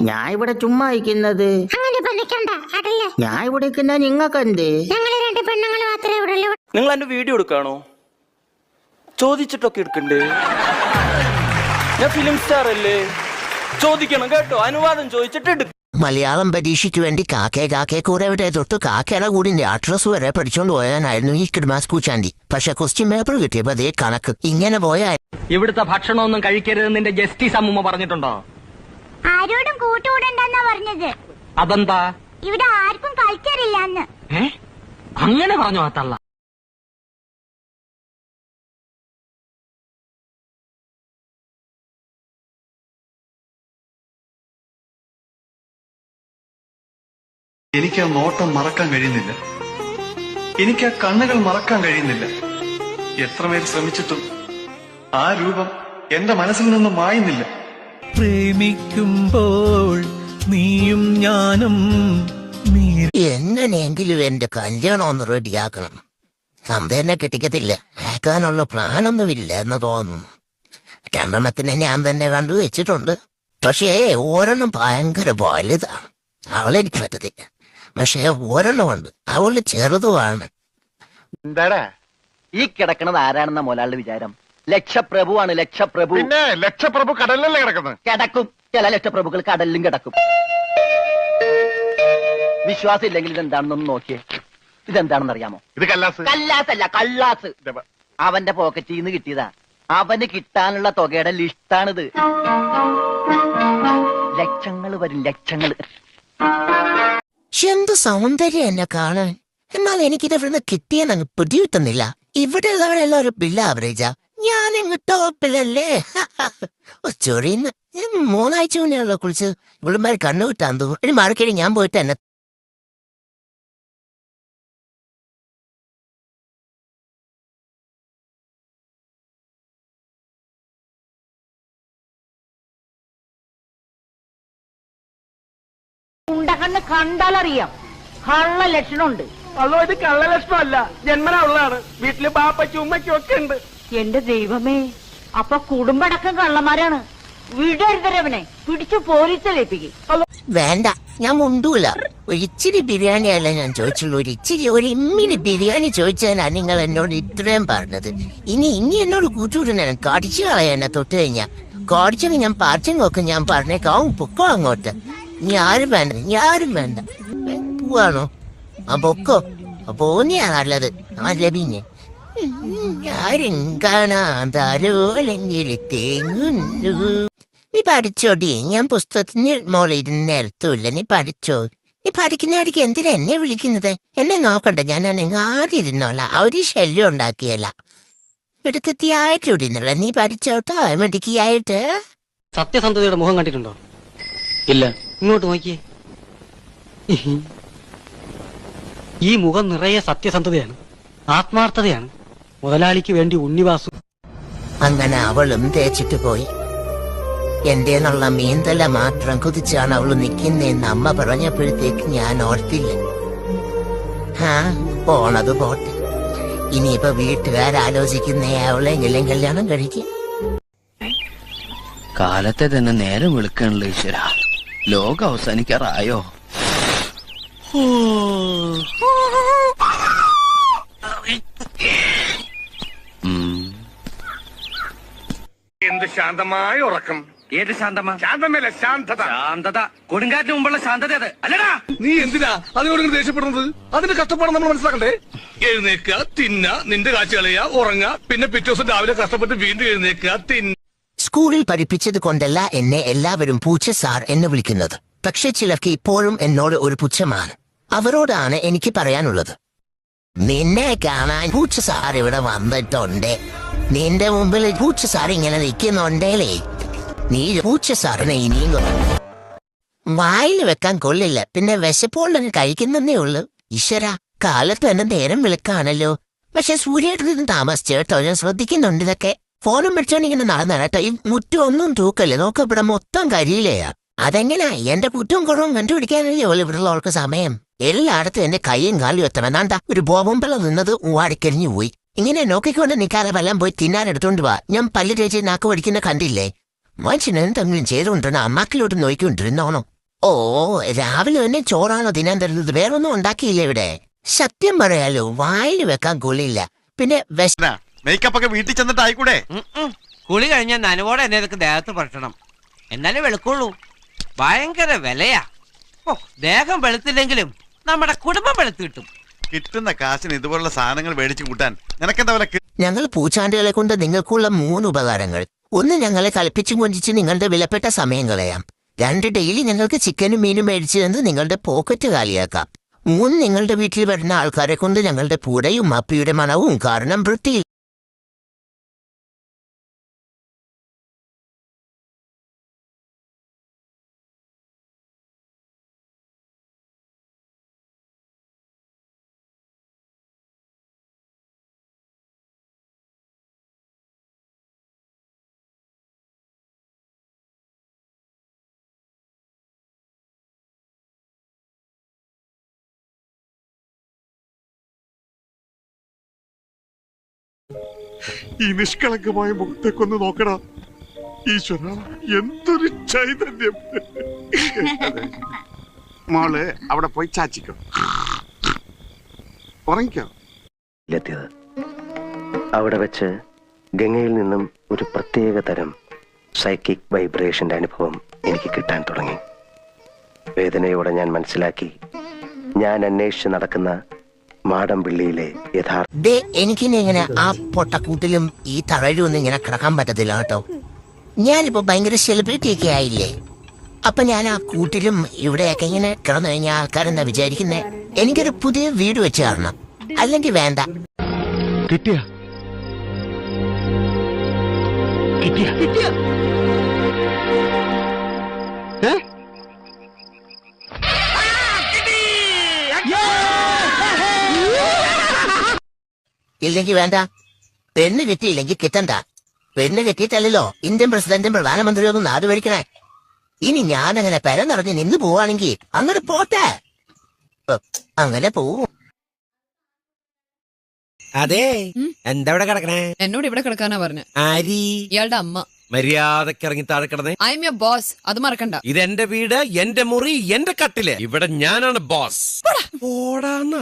ഞാൻ ഇവിടെ ചുമ്മാ ഇരിക്കുന്നത്. ഞാൻ ഇവിടെ ഇരിക്കുന്ന നിങ്ങൾക്ക് എന്ത്? നിങ്ങൾ എന്റെ വീഡിയോ എടുക്കാണോ? ചോദിച്ചിട്ടൊക്കെ എടുക്കണ്ടേ? ഞാൻ ഫിലിം സ്റ്റാർ അല്ലേ? ചോദിക്കണം കേട്ടോ, അനുവാദം ചോദിച്ചിട്ട് എടുക്കും. മലയാളം പരീക്ഷയ്ക്ക് വേണ്ടി കാക്കേ കൂടെ തൊട്ട് കാക്കയുടെ കൂടി അഡ്രസ് വരെ പഠിച്ചോണ്ട് പോയാനായിരുന്നു ഈ ക്രിമാസ് പൂച്ചാണ്ടി. പക്ഷെ ക്വസ്റ്റ്യൻ പേപ്പർ കിട്ടിയപ്പോ അതേ കണക്ക്. ഇങ്ങനെ പോയാ ഇവിടുത്തെ ഭക്ഷണമൊന്നും കഴിക്കരുതെന്ന് നിന്റെ ജസ്റ്റിസ് അമ്മൂമ്മ പറഞ്ഞിട്ടുണ്ടോ? ആരോടും കൂട്ടുകൂടണ്ടെന്നാ പറഞ്ഞത്. അതെന്താ? ഇവിടെ ആർക്കും കൾച്ചറില്ലാന്ന്. അങ്ങനെ പറഞ്ഞോ ആ തള്ള? എനിക്ക് ആ നോട്ടം മറക്കാൻ കഴിയുന്നില്ല. എനിക്ക് ആ കണ്ണുകൾ മറക്കാൻ കഴിയുന്നില്ല. എത്രമേൽ ശ്രമിച്ചിട്ടും ആ രൂപം എന്റെ മനസ്സിൽ നിന്നും മായുന്നില്ല. പ്രേമിക്കുമ്പോൾ നീയും ഞാനും എങ്ങനെയെങ്കിലും എന്റെ കല്യാണം ഒന്ന് റെഡിയാക്കണം. സന്ധ്യനെ കെട്ടിക്കത്തില്ല, ആക്കാനുള്ള പ്ലാനൊന്നുമില്ല എന്ന് തോന്നുന്നു. രണ്ടെണ്ണത്തിനെ ഞാൻ തന്നെ കണ്ടുവച്ചിട്ടുണ്ട്. പക്ഷേ ഒരെണ്ണം ഭയങ്കര വലുതാണ്. അവളെനിക്ക് പറ്റത്തില്ല. പക്ഷേ ഒരെണ്ണമുണ്ട്, അവള് ചെറുതുമാണ്. എന്താടാ ഈ കിടക്കണത്? ആരാണെന്ന മോലാളുടെ വിചാരം? ലക്ഷപ്രഭുവാണ്. ലക്ഷപ്രഭു. പിന്നെ ലക്ഷപ്രഭു കടലിലല്ലേ കിടക്കുന്നത്? കിടക്കും. ചില ലക്ഷപ്രഭുക്കൾ കടലിലും കിടക്കും. വിശ്വാസം ഇല്ലെങ്കിൽ ഇതെന്താണെന്നൊന്ന് നോക്കിയേ. ഇതെന്താണെന്ന് അറിയാമോ? ഇത് കല്ലാസ്. കല്ലാസല്ല, കള്ളാസ്. അവന്റെ പോക്കറ്റിൽ നിന്ന് കിട്ടിയതാ. അവന് കിട്ടാനുള്ള തുകയുടെ ലിസ്റ്റാണിത്. ലക്ഷങ്ങൾ വരും, ലക്ഷങ്ങൾ. എന്ത് സൗന്ദര്യം എന്നെ കാണാൻ. എന്നാൽ എനിക്കിത് ഇവിടുന്ന് കിട്ടിയെന്നങ്ങ് പിടികിട്ടുന്നില്ല. ഇവിടെ ഉള്ളവരെല്ലാം ഒരു ബില്ല് ആവറേജാ, ഞാനിങ്ങ് ടോപ്പിലല്ലേ. ചൊറിയുന്ന 3 ആഴ്ച മുന്നേ കുളിച്ച് ഇവിടുമാര് കണ്ണുവിട്ടാൻ തോന്നും. ഇനി മറക്കടി ഞാൻ പോയിട്ട് എന്നെ ഉണ്ടകണ്ണ് കണ്ടാലറിയാം കള്ള ലക്ഷണമുണ്ട്. അതോ ഇത് കള്ള ലക്ഷണമല്ല, ജന്മനാ ഉള്ളതാണ്. വീട്ടില് ബാപ്പയ്ക്കും ഉമ്മയ്ക്കും ഒക്കെ ഉണ്ട്. എന്റെ ദൈവമേ, അപ്പൊ കുടുംബടക്കം കള്ളന്മാരാണ്. വിടരുതരവനെ പിടിച്ചു പോലീസിലേപ്പിക്കും. വേണ്ട, ഞാൻ മുണ്ടൂല. ഒരിച്ചിരി ബിരിയാണി അല്ല ഞാൻ ചോദിച്ചുള്ളൂ. ഒരു ഇമ്മിനി ബിരിയാണി ചോദിച്ചതിനാ നിങ്ങൾ എന്നോട് ഇത്രയും പറഞ്ഞത്. ഇനി എന്നോട് കൂട്ടുകൂടുന്ന കടിച്ചു കളയാനെ തൊട്ട് കഴിഞ്ഞാ കടിച്ചെങ്കിൽ ഞാൻ പാർച്ചം നോക്കും. ഞാൻ പറഞ്ഞേക്കാവും, പൊക്കോ അങ്ങോട്ട്. ഞാരും വേണ്ട. പോവാണോ? ആ പൊക്കോ. പോന്നെയാ നല്ലത്. അല്ല പിന്നെ ആരും കാണാതാരോലെങ്കിൽ തേങ്ങുന്നു. നീ പഠിച്ചോടി. ഞാൻ പുസ്തകത്തിന് മോളെ ഇരുന്ന് നേരത്തുമില്ല. നീ പഠിച്ചോ. നീ പഠിക്കുന്നവർക്ക് എന്തിനാ എന്നെ വിളിക്കുന്നത്? എന്നെ നോക്കണ്ട, ഞാൻ ആദ്യം ഇരുന്നോളാം. ഒരു ശല്യം ഉണ്ടാക്കിയല്ല. എടുക്കത്തിയായിട്ട് ഇടുന്നില്ല. നീ പഠിച്ചോട്ടോ മെഡിക്കായിട്ട്. സത്യസന്ധതയുടെ മുഖം കണ്ടിട്ടുണ്ടോ? ഇല്ല. ഇങ്ങോട്ട് നോക്കിയേ. ഈ മുഖം നിറയെ സത്യസന്ധതയാണ്, ആത്മാർത്ഥതയാണ്. മുതലാളിക്ക് വേണ്ടി ഉണ്ണിവാസു. അങ്ങനെ അവളും തേച്ചിട്ട് പോയി. എന്റെന്നുള്ള മീന്തല മാത്രം കുതിച്ചാണ് അവള് നിൽക്കുന്നതെന്ന് അമ്മ പറഞ്ഞപ്പോഴത്തേക്ക് ഞാൻ ഓർത്തില്ല. പോണത് പോട്ടെ. ഇനിയിപ്പോ വീട്ടുകാരാലോചിക്കുന്ന അവളെങ്കിലും കല്യാണം കഴിക്കും. കാലത്തെ തന്നെ നേരം വിളിക്കണല്ലോ ഈശ്വര. ലോകം അവസാനിക്കാറായോ? എന്ത് ശാന്തമായ ഉറക്കം. ഏത് ശാന്തമാ? ശാന്തമല്ല, ശാന്തത. ശാന്തത കൊടുങ്കാറ്റിന് മുമ്പുള്ള ശാന്തത അത് അല്ലടാ. നീ എന്തിനാ അതിനോട് ദേഷ്യപ്പെടുന്നത്? അതിന്റെ കഷ്ടപ്പാട് നമ്മൾ മനസ്സിലാക്കണ്ടേ? എഴുന്നേക്കുക, തിന്ന, നിന്റെ കാഴ്ച കളയുക, ഉറങ്ങുക, പിന്നെ പിറ്റേ ദിവസം രാവിലെ കഷ്ടപ്പെട്ട് വീണ്ടും എഴുന്നേക്കുക, തിന്ന. സ്കൂളിൽ പഠിപ്പിച്ചത് കൊണ്ടല്ല എന്നെ എല്ലാവരും പൂച്ച സാർ എന്ന് വിളിക്കുന്നത്. പക്ഷെ ചിലർക്ക് ഇപ്പോഴും എന്നോട് ഒരു പുച്ഛമാണ്. അവരോടാണ് എനിക്ക് പറയാനുള്ളത്. നിന്നെ കാണാൻ പൂച്ച സാർ ഇവിടെ വന്നിട്ടുണ്ട്. നിന്റെ മുമ്പിൽ പൂച്ച സാർ ഇങ്ങനെ നിൽക്കുന്നുണ്ടേലേ. നീ പൂച്ച സാറിനെ ഇനിയും വായിൽ വെക്കാൻ കൊള്ളില്ല. പിന്നെ വിശപ്പോളം കഴിക്കുന്നേ ഉള്ളു. ഈശ്വര, കാലത്ത് തന്നെ നേരം വിളിക്കാണല്ലോ. പക്ഷെ സൂര്യേട്ടന് താമസിച്ചേട്ടോ, ഞാൻ ശ്രദ്ധിക്കുന്നുണ്ട് ഇതൊക്കെ. ഫോണും വെച്ചോണ്ടിങ്ങനെ നടന്നേട്ടോ. ഈ മുറ്റം ഒന്നും തൂക്കല്ലേ. നോക്കവിടെ മൊത്തം കരിയിലെയാ. അതെങ്ങനാ എന്റെ കുറ്റവും കുറവും കണ്ടുപിടിക്കാനല്ലേ ഇവിടെയുള്ളവർക്ക് സമയം? എല്ലായിടത്തും എന്റെ കൈയും കാലും എത്തണമെന്നാണ്ടാ ഒരു ബോംബല നിന്നത് വാടിക്കരിഞ്ഞു പോയി. ഇങ്ങനെ നോക്കിക്കൊണ്ട് നിൽക്കാതെ വല്ലം പോയി തിന്നാനെടുത്തോണ്ട് വാ. ഞാൻ പല്ല് തേച്ച് നാക്ക് പഠിക്കുന്ന കണ്ടില്ലേ? മനുഷ്യൻ എന്തെങ്കിലും ചെയ്തുകൊണ്ടിരുന്ന അമ്മക്കിലോട്ട് നോക്കിക്കൊണ്ടിരുന്നോണോ? ഓ, രാവിലെ തന്നെ ചോറാണോ തിന്നാൻ തരുന്നത്? വേറൊന്നും ഉണ്ടാക്കിയില്ല ഇവിടെ. സത്യം പറയാലോ, വായിൽ വെക്കാൻ കൊള്ളില്ല. പിന്നെ മേക്കപ്പ് ഒക്കെ വീട്ടിൽ ചെന്നിട്ട് ആയിക്കൂടെ? കുളി കഴിഞ്ഞാൽ നനവോടെ എന്നെ ഇതൊക്കെ ദേഹത്ത് പറ്റണം, എന്നാലേ വെളുക്കുള്ളൂ. ഭയങ്കര വിലയാ. ഓ, ദേഹം വെളുത്തില്ലെങ്കിലും നമ്മുടെ കുടുംബം വെളുത്തു കിട്ടും. കിട്ടുന്ന കാശിന് ഇതുപോലുള്ള സാധനങ്ങൾ മേടിച്ചു കൂട്ടാൻ നിനക്കെന്താ വില? ഞങ്ങൾ പൂച്ചാണ്ടികളെ കൊണ്ട് നിങ്ങൾക്കുള്ള 3 ഉപകാരങ്ങൾ. 1, ഞങ്ങളെ കളിപ്പിച്ചും കൊഞ്ചിച്ച് നിങ്ങളുടെ വിലപ്പെട്ട സമയം കളയാം. 2, ഡെയിലി ഞങ്ങൾക്ക് ചിക്കനും മീനും മേടിച്ചു തന്ന് നിങ്ങളുടെ പോക്കറ്റ് കാലിയാക്കാം. 3, നിങ്ങളുടെ വീട്ടിൽ വരുന്ന ആൾക്കാരെ കൊണ്ട് ഞങ്ങളുടെ പൂടയും അപ്പിയുടെ മണവും കാരണം വൃത്തിയിൽ. ഈ നിഷ്കളങ്കമായ മുഖത്തേക്കൊന്ന് നോക്കടാ ഈശ്വര, എന്തൊരു ചൈതന്യം. മോള് അവിടെ പോയി ചാച്ചിക്കോ, ഉറങ്ങിക്കോ. അവിടെ വെച്ച് ഗംഗയിൽ നിന്നും ഒരു പ്രത്യേക തരം സൈക്കിക് വൈബ്രേഷന്റെ അനുഭവം എനിക്ക് കിട്ടാൻ തുടങ്ങി. വേദനയോടെ ഞാൻ മനസ്സിലാക്കി, ഞാൻ അന്വേഷിച്ച് നടക്കുന്ന മാടമ്പിള്ളിയിലെ യഥാർത്ഥ. എനിക്കിനി ഇങ്ങനെ ആ പൊട്ടക്കൂട്ടിലും ഈ തളരൊന്നും ഇങ്ങനെ കിടക്കാൻ പറ്റത്തില്ല കേട്ടോ. ഞാനിപ്പോ ഭയങ്കര സെലിബ്രിറ്റി ഒക്കെ ആയില്ലേ. അപ്പൊ ഞാൻ ആ കൂട്ടിലും ഇവിടെയൊക്കെ ഇങ്ങനെ കിടന്നു കഴിഞ്ഞാൽ ആൾക്കാരെന്താ വിചാരിക്കുന്നേ? എനിക്കൊരു പുതിയ വീട് വെച്ച് തരണം, അല്ലെങ്കിൽ വേണ്ട. കിട്ടിയ ഇല്ലെങ്കിൽ വേണ്ട. പെണ്ണ് കിട്ടിയില്ലെങ്കിൽ കിട്ടണ്ട. പെണ്ണ് കിട്ടിയിട്ടല്ലോ ഇന്ത്യൻ പ്രസിഡന്റും പ്രധാനമന്ത്രിയും ഒന്നും നാട് ഭരിക്കണേ. ഇനി ഞാനങ്ങനെ പെര നിറഞ്ഞ് നിന്ന് പോവാണെങ്കിൽ അങ്ങനെ പോട്ടെ, അങ്ങനെ പോവും. അതെ, എന്താ ഇവിടെ കിടക്കണേ? എന്നോട് ഇവിടെ കിടക്കാനാ പറഞ്ഞ. ആരി? ഇയാളുടെ അമ്മ. മര്യാദക്ക് ഇറങ്ങി താഴെ കിടന്നേ. ഐ എം യുവർ ബോസ്, അത് മറക്കണ്ട. ഇത് എന്റെ വീട്, എന്റെ മുറി, എന്റെ കട്ടില്. ഇവിടെ ഞാനാണ് ബോസ്. ഓടാന്ന